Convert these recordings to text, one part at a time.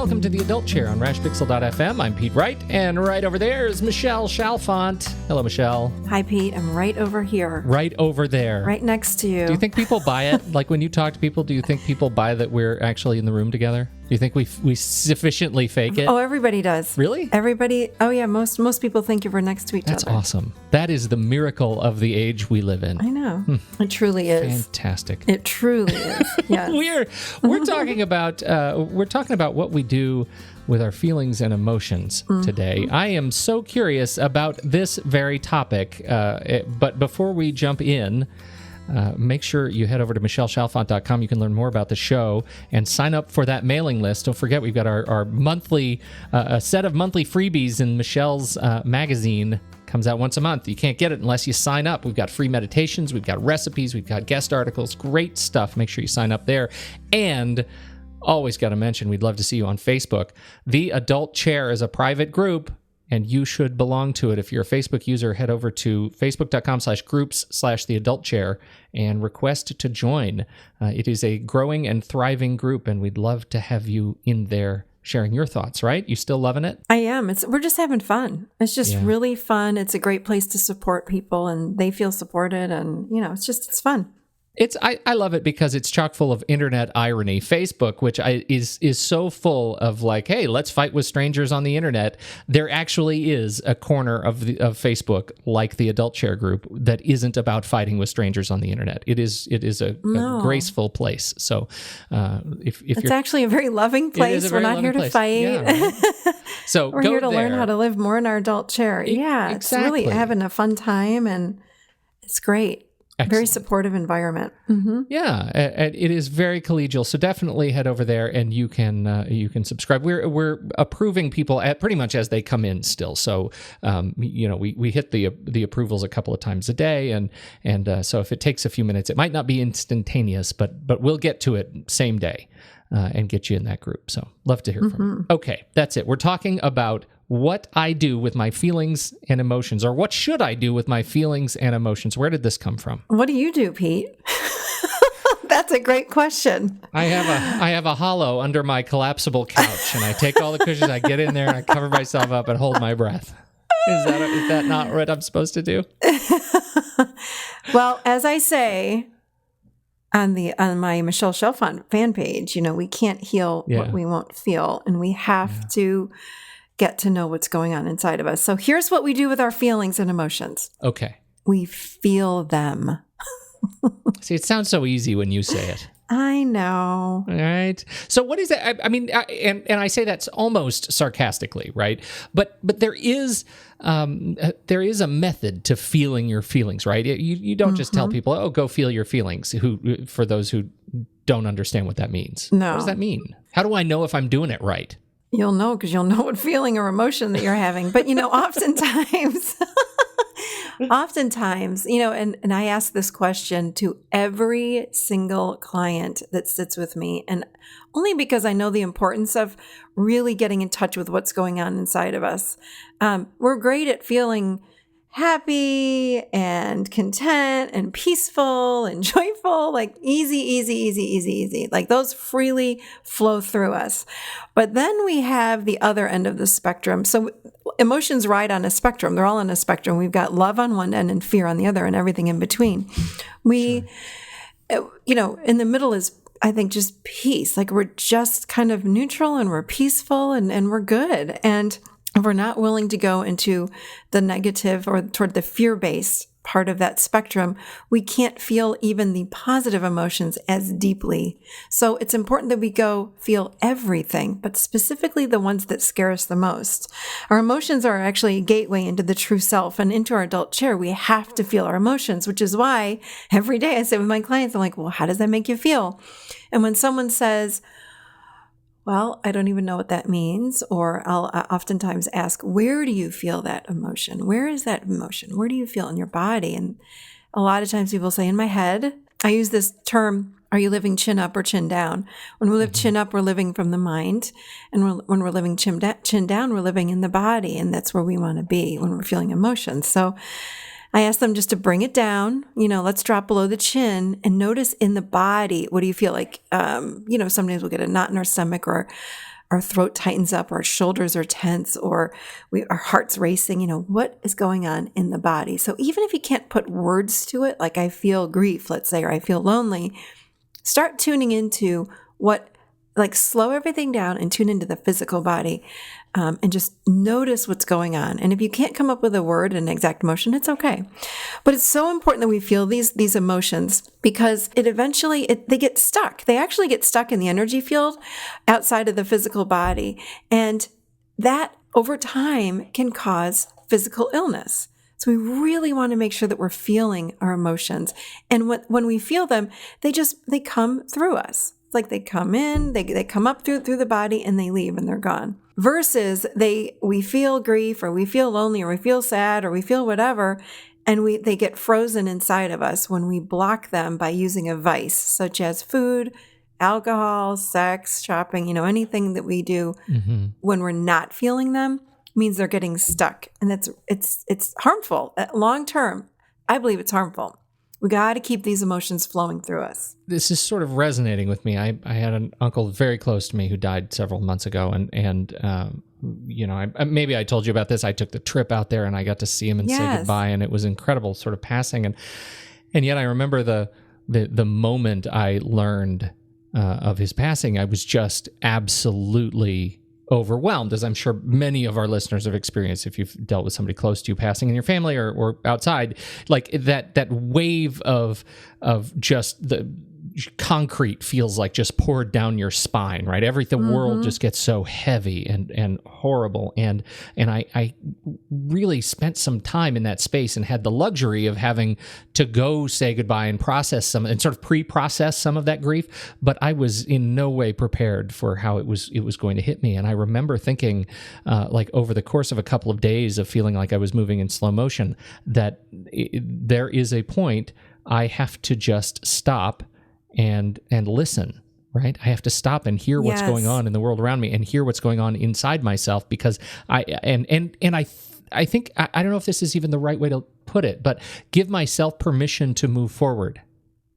welcome to the Adult Chair on rashpixel.fm. I'm Pete Wright, and right over there is Michelle Chalfant. Hello, Michelle. Hi, Pete. I'm right over here. Right over there. Right next to you. Do you think people buy it? Like when you talk to people, do you think people buy that we're actually in the room together? Do you think we sufficiently fake it? Oh, everybody does. Really? Everybody. Oh, yeah. Most people think we're next to each That's other. That's awesome. That is the miracle of the age we live in. I know. It truly is. Fantastic. It truly is. Yes. We're talking about what we do with our feelings and emotions today. I am so curious about this very topic. But before we jump in, make sure you head over to michellechalfant.com. You can learn more about the show and sign up for that mailing list. Don't forget, we've got our monthly, a set of monthly freebies in Michelle's magazine. Comes out once a month. You can't get it unless you sign up. We've got free meditations, we've got recipes, we've got guest articles, great stuff. Make sure you sign up there. And always got to mention, we'd love to see you on Facebook. The Adult Chair is a private group, and you should belong to it. If you're a Facebook user, head over to facebook.com/groups/theadultchair and request to join. It is a growing and thriving group, and we'd love to have you in there sharing your thoughts, right? You still loving it? I am. We're just having fun. It's just really fun. It's a great place to support people, and they feel supported, and it's fun. I love it because it's chock full of internet irony. Facebook, which is so full of like, hey, let's fight with strangers on the internet. There actually is a corner of Facebook, like the Adult Chair group, that isn't about fighting with strangers on the internet. It is a graceful place. So if it's actually a very loving place. We're not here to fight. Yeah, right? So we're here to learn how to live more in our adult chair. Yeah, exactly. It's really having a fun time, and it's great. Excellent. Very supportive environment. Mm-hmm. Yeah, it is very collegial. So definitely head over there, and you can subscribe. We're approving people pretty much as they come in still. So we hit the approvals a couple of times a day, and so if it takes a few minutes, it might not be instantaneous, but we'll get to it same day and get you in that group. So love to hear from you. Okay, that's it. We're talking about what I do with my feelings and emotions, or what should I do with my feelings and emotions? Where did this come from? What do you do, Pete? That's a great question. I have a hollow under my collapsible couch, and I take all the cushions, I get in there, and I cover myself up and hold my breath. Is that not what I'm supposed to do? Well, as I say on my Michelle Chalfant fan page, we can't heal what we won't feel, and we have to get to know what's going on inside of us. So here's what we do with our feelings and emotions. Okay. We feel them. See, it sounds so easy when you say it. I know. All right. So what is that? I mean, and I say that's almost sarcastically, right? But there is a method to feeling your feelings, right? You don't just tell people, oh, go feel your feelings, for those who don't understand what that means. No. What does that mean? How do I know if I'm doing it right? You'll know because you'll know what feeling or emotion that you're having. But, oftentimes, and I ask this question to every single client that sits with me, and only because I know the importance of really getting in touch with what's going on inside of us. We're great at feeling happy and content and peaceful and joyful, like easy. Like those freely flow through us. But then we have the other end of the spectrum. So emotions ride on a spectrum. They're all on a spectrum. We've got love on one end and fear on the other and everything in between. In the middle is, I think, just peace. Like we're just kind of neutral and we're peaceful and we're good. And if we're not willing to go into the negative or toward the fear-based part of that spectrum, we can't feel even the positive emotions as deeply. So it's important that we go feel everything, but specifically the ones that scare us the most. Our emotions are actually a gateway into the true self, and into our adult chair, we have to feel our emotions, which is why every day I say with my clients, I'm like, well, how does that make you feel? And when someone says, well, I don't even know what that means. Or I'll oftentimes ask, where do you feel that emotion? Where is that emotion? Where do you feel in your body? And a lot of times people say, in my head. I use this term, are you living chin up or chin down? When we live chin up, we're living from the mind. And when we're living chin down, we're living in the body. And that's where we want to be when we're feeling emotions. So I ask them just to bring it down, let's drop below the chin and notice in the body, what do you feel like? Sometimes we'll get a knot in our stomach or our throat tightens up, our shoulders are tense, or our heart's racing. What is going on in the body? So even if you can't put words to it, like I feel grief, let's say, or I feel lonely, start tuning into slow everything down and tune into the physical body, and just notice what's going on. And if you can't come up with a word, an exact emotion, it's okay. But it's so important that we feel these emotions, because they get stuck. They actually get stuck in the energy field outside of the physical body. And that over time can cause physical illness. So we really want to make sure that we're feeling our emotions. And when we feel them, they come through us. It's like they come in, they come up through the body, and they leave and they're gone. Versus we feel grief, or we feel lonely, or we feel sad, or we feel whatever, and they get frozen inside of us when we block them by using a vice, such as food, alcohol, sex, shopping, anything that we do when we're not feeling them means they're getting stuck. And it's harmful. Long term, I believe it's harmful. We got to keep these emotions flowing through us. This is sort of resonating with me. I had an uncle very close to me who died several months ago, and maybe I told you about this. I took the trip out there and I got to see him and say goodbye, and it was incredible, sort of passing. And yet I remember the moment I learned of his passing, I was just absolutely overwhelmed, as I'm sure many of our listeners have experienced if you've dealt with somebody close to you passing in your family or outside, like that wave of just the concrete feels like just poured down your spine, right? The world just gets so heavy and horrible. And I really spent some time in that space and had the luxury of having to go say goodbye and process some and sort of pre-process some of that grief. But I was in no way prepared for how it was going to hit me. And I remember thinking, over the course of a couple of days of feeling like I was moving in slow motion, that there is a point I have to just stop and listen, right? I have to stop and hear what's going on in the world around me and hear what's going on inside myself, because I think, I don't know if this is even the right way to put it, but give myself permission to move forward.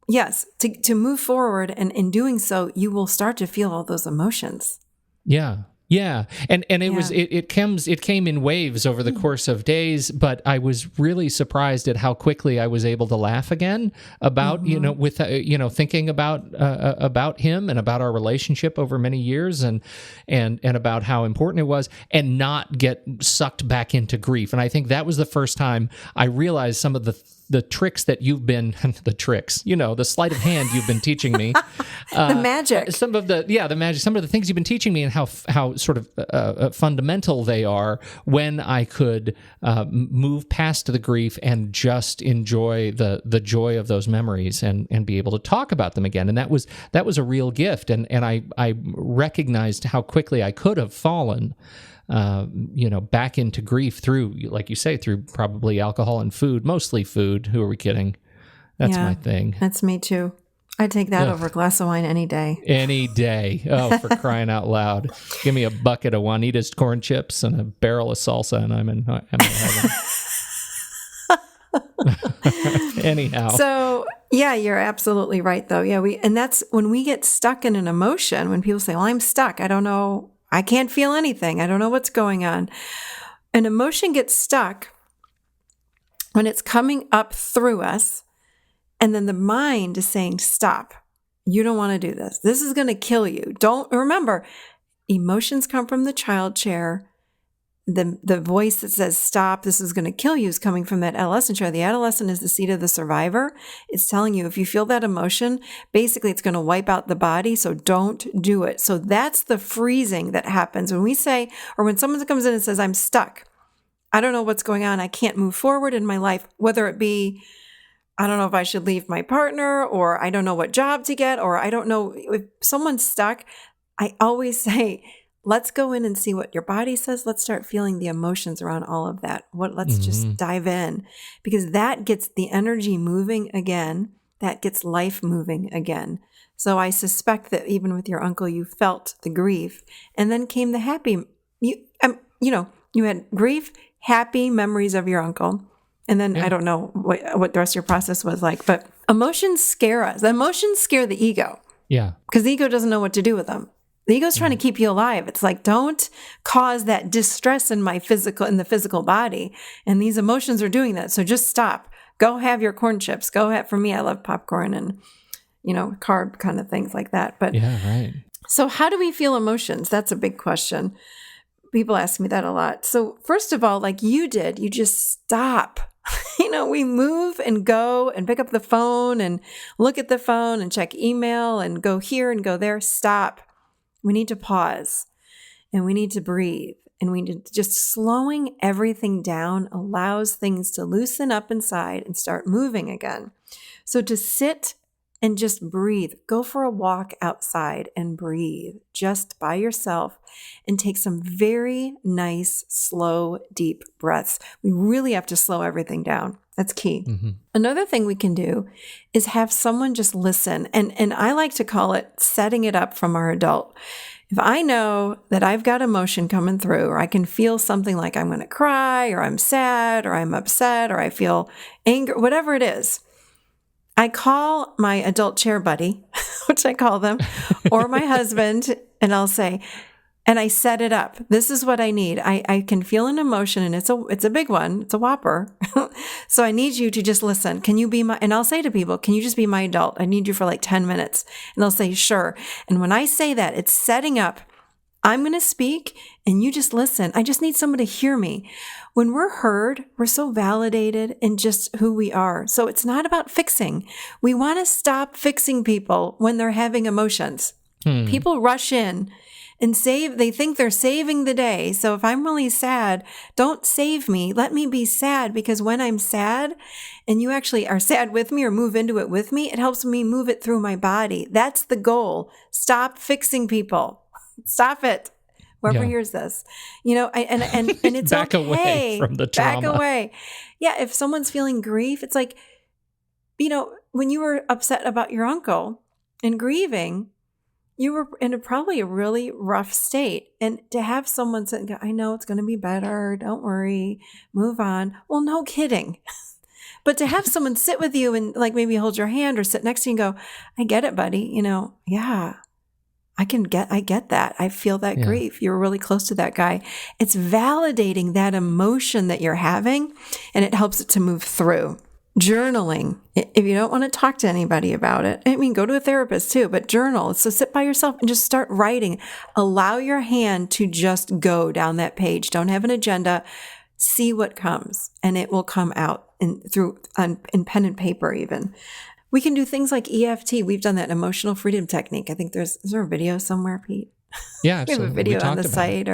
Yes, to move forward, and in doing so, you will start to feel all those emotions. Yeah. And it came in waves over the course of days, but I was really surprised at how quickly I was able to laugh again about thinking about him and about our relationship over many years, and about how important it was, and not get sucked back into grief. And I think that was the first time I realized some of the tricks that you've been the sleight of hand you've been teaching me, the magic, some of the magic, some of the things you've been teaching me, and how sort of fundamental they are when I could move past the grief and just enjoy the joy of those memories and be able to talk about them again. And that was a real gift. And I recognized how quickly I could have fallen back into grief through, like you say, through probably alcohol and food, mostly food. Who are we kidding? That's my thing. That's me too. I take that over a glass of wine any day. Any day. Oh, for crying out loud. Give me a bucket of Juanita's corn chips and a barrel of salsa, and I'm in heaven. Anyhow. So, yeah, you're absolutely right, though. Yeah, and that's when we get stuck in an emotion, when people say, well, I'm stuck. I don't know. I can't feel anything. I don't know what's going on. An emotion gets stuck when it's coming up through us, and then the mind is saying, stop. You don't want to do this. This is going to kill you. Don't remember, emotions come from the child chair. The voice that says, stop, this is going to kill you, is coming from that adolescent chair. The adolescent is the seat of the survivor. It's telling you, if you feel that emotion, basically it's going to wipe out the body, so don't do it. So that's the freezing that happens when we say, or when someone comes in and says, I'm stuck. I don't know what's going on. I can't move forward in my life, whether it be, I don't know if I should leave my partner, or I don't know what job to get, or I don't know if someone's stuck. I always say, let's go in and see what your body says. Let's start feeling the emotions around all of that. Let's just dive in, because that gets the energy moving again. That gets life moving again. So I suspect that even with your uncle, you felt the grief, and then came the happy. You had grief, happy memories of your uncle, and then I don't know what the rest of your process was like. But emotions scare us. The emotions scare the ego. Yeah, because the ego doesn't know what to do with them. The ego's trying to keep you alive. It's like, don't cause that distress in the physical body. And these emotions are doing that. So just stop. Go have your corn chips. For me, I love popcorn and, carb kind of things like that. But yeah, right. So how do we feel emotions? That's a big question. People ask me that a lot. So first of all, like you did, you just stop. We move and go and pick up the phone and look at the phone and check email and go here and go there. Stop. We need to pause and we need to breathe, and we need to just slowing everything down allows things to loosen up inside and start moving again. So to sit and just breathe, go for a walk outside and breathe just by yourself and take some very nice, slow, deep breaths. We really have to slow everything down. That's key. Mm-hmm. Another thing we can do is have someone just listen. And I like to call it setting it up from our adult. If I know that I've got emotion coming through, or I can feel something like I'm going to cry, or I'm sad, or I'm upset, or I feel anger, whatever it is, I call my adult chair buddy, which I call them, or my husband, and I'll say, and I set it up. This is what I need. I can feel an emotion, and it's a big one. It's a whopper. So I need you to just listen. Can you be and I'll say to people, can you just be my adult? I need you for like 10 minutes. And they'll say, sure. And when I say that, it's setting up. I'm going to speak and you just listen. I just need someone to hear me. When we're heard, we're so validated in just who we are. So it's not about fixing. We want to stop fixing people when they're having emotions. People rush in and they think they're saving the day. So if I'm really sad, don't save me. Let me be sad, because when I'm sad and you actually are sad with me or move into it with me, it helps me move it through my body. That's the goal. Stop fixing people. Stop it. Whoever hears this, and it's back away from the trauma. Back away. Yeah. If someone's feeling grief, it's like, when you were upset about your uncle and grieving, you were in probably a really rough state. And to have someone say, I know it's going to be better. Don't worry. Move on. Well, no kidding. But to have someone sit with you and like maybe hold your hand or sit next to you and go, I get it, buddy. Yeah. I get that. I feel that grief. You're really close to that guy. It's validating that emotion that you're having, and it helps it to move through. Journaling. If you don't want to talk to anybody about it, go to a therapist too, but journal. So sit by yourself and just start writing. Allow your hand to just go down that page. Don't have an agenda. See what comes, and it will come out in pen and paper even. We can do things like EFT. We've done that emotional freedom technique. I think is there a video somewhere, Pete? Yeah, absolutely. We have a video on the site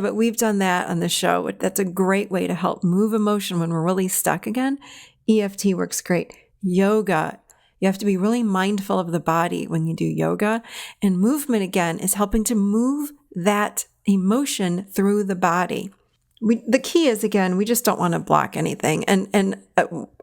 but we've done that on the show. That's a great way to help move emotion when we're really stuck again. EFT works great. Yoga. You have to be really mindful of the body when you do yoga. And movement, again, is helping to move that emotion through the body. The key is, again, we just don't want to block anything. And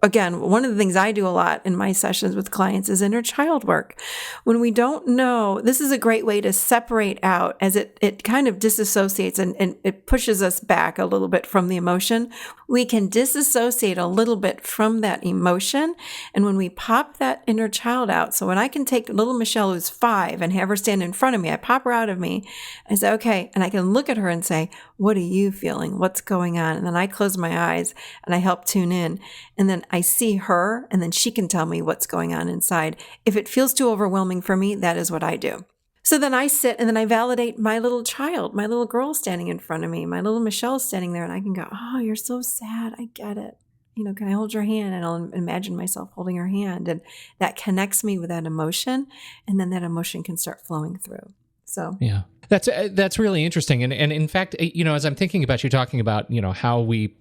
again, one of the things I do a lot in my sessions with clients is inner child work. When we don't know, this is a great way to separate out, as it kind of disassociates and it pushes us back a little bit from the emotion. We can disassociate a little bit from that emotion. And when we pop that inner child out, so when I can take little Michelle, who's 5, and have her stand in front of me, I pop her out of me. I say, okay. And I can look at her and say, what are you feeling? What's going on? And then I close my eyes and I help tune in. And then I see her, and then she can tell me what's going on inside. If it feels too overwhelming for me, that is what I do. So then I sit and then I validate my little child, my little girl standing in front of me, my little Michelle standing there, and I can go, oh, you're so sad. I get it. Can I hold your hand? And I'll imagine myself holding her hand, and that connects me with that emotion. And then that emotion can start flowing through. So, yeah. That's really interesting. And in fact, as I'm thinking about you talking about, how we,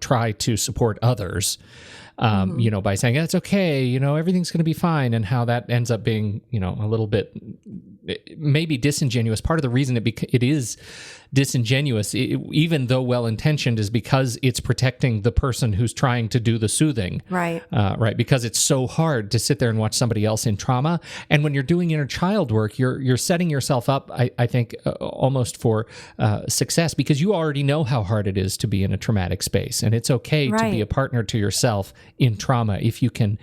try to support others, by saying, it's okay, everything's going to be fine, and how that ends up being, a little bit maybe disingenuous. Part of the reason it is disingenuous, even though well-intentioned, is because it's protecting the person who's trying to do the soothing. Right. Right. Because it's so hard to sit there and watch somebody else in trauma. And when you're doing inner child work, you're setting yourself up, I think, almost for success, because you already know how hard it is to be in a traumatic space. And it's okay to be a partner to yourself in trauma if you can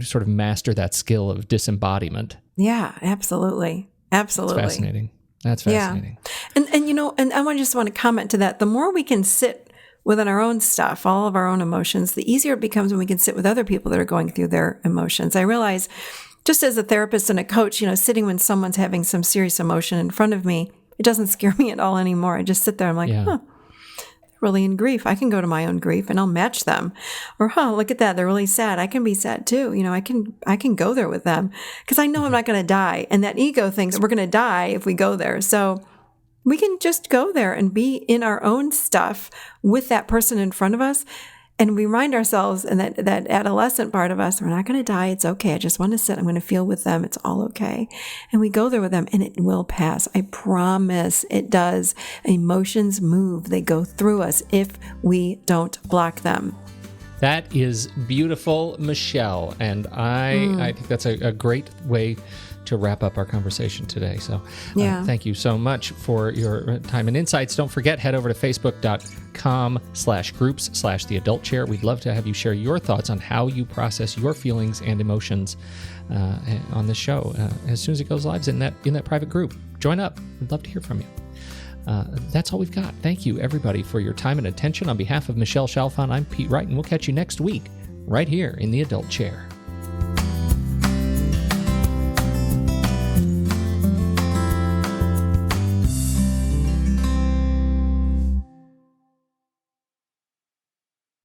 sort of master that skill of disembodiment. Yeah, absolutely. Absolutely. That's fascinating. That's fascinating. Yeah. And I just want to comment to that. The more we can sit within our own stuff, all of our own emotions, the easier it becomes when we can sit with other people that are going through their emotions. I realize, just as a therapist and a coach, sitting when someone's having some serious emotion in front of me, it doesn't scare me at all anymore. I just sit there. I'm like, they're really in grief. I can go to my own grief and I'll match them. Or, look at that. They're really sad. I can be sad too. I can go there with them because I know I'm not going to die. And that ego thinks we're going to die if we go there. So we can just go there and be in our own stuff with that person in front of us. And we remind ourselves, and that adolescent part of us, we're not going to die. It's okay. I just want to sit. I'm going to feel with them. It's all okay. And we go there with them and it will pass. I promise it does. Emotions move. They go through us if we don't block them. That is beautiful, Michelle. And I think that's a great way to wrap up our conversation today. So thank you so much for your time and insights. Don't forget, head over to facebook.com/groups/The Adult Chair. We'd love to have you share your thoughts on how you process your feelings and emotions on this show as soon as it goes live in that private group. Join up. We'd love to hear from you. That's all we've got. Thank you, everybody, for your time and attention. On behalf of Michelle Chalfant, I'm Pete Wright, and we'll catch you next week right here in The Adult Chair.